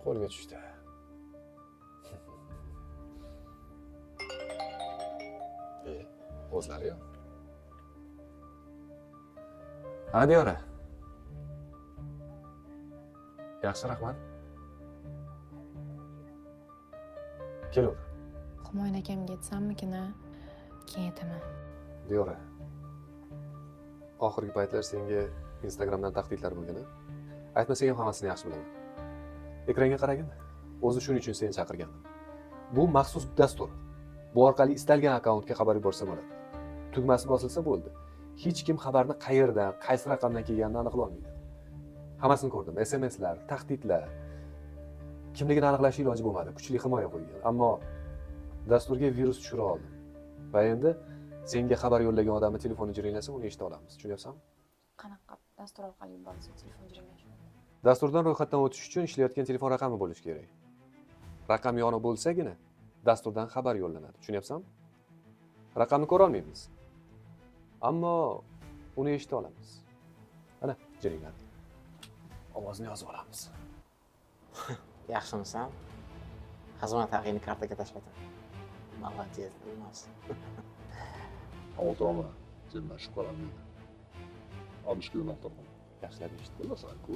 Qo'lga tushdi. O'zlari yo'q. Ha, Diyora. Yaxshi, rahmat. Kelaver. Humoyun akamga aytsammikina, keyin aytaman. Diyora. Oxirgi paytlar senga Instagramdan tahdidlar bo'lgan-a? Aytmasang ham hammasini yaxshi bilaman. Ekranga qaragin. O'zi shuning uchun seni chaqirgandim. Bu maxsus dastur. Bu orqali istalgan akkauntga xabar yuborsa bo'ladi. Tugmasi bosilsa bo'ldi. Hech kim xabarni qayerdan, qaysi raqamdan kelganini aniqlay olmaydi. Hammasini ko'rdim. SMSlar, tahdidlar. Kimligini aniqlash iloji bo'lmadi. Kuchli himoya qo'ygan. Ammo dasturga virus tushira oldim. Va endi senga xabar yo'llagan odamning telefoni jiringlasa, uni eshita olamiz. Tushunyapsanmi? Qanaqa dastur orqali yuborilsa telefon jiringlashi? Dasturdan ro'yxatdan o'tish uchun ishlayotgan telefon raqami bo'lishi kerak. Raqam yoniq bo'lsagina dasturdan xabar yo'llanadi. Tushunyapsanmi? Raqamni ko'ra olmaymiz. Ammo uni eshita olamiz. Mana, jiringladi. Ovozini yozib olamiz. Yaxshimisan? Xizmat haqingni kartaga tashladim. Молодец, Dilnoz. Ota-ona, sendan shubhalanmaydi. Olishga uloqtirdim. Yaxshilab eshit. Bilasan-ku.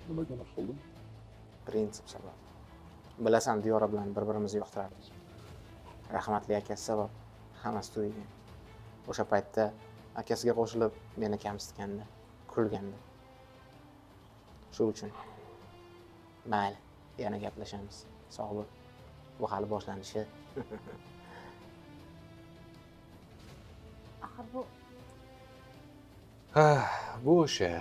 Nimaga naf qilding? Prinsip sabab. Bilasan, Diyora bilan bir-birimizni yoqtirardik. Rahmatli akasi sabab hammasi tugagan. O'sha paytda akasiga qo'shilib meni kamsitganda, kulganda. Shu uchun. Mayli, yana gaplashamiz. Sog' bo'l. Bu hali boshlanishi. Axir bu Ha, bu o'sha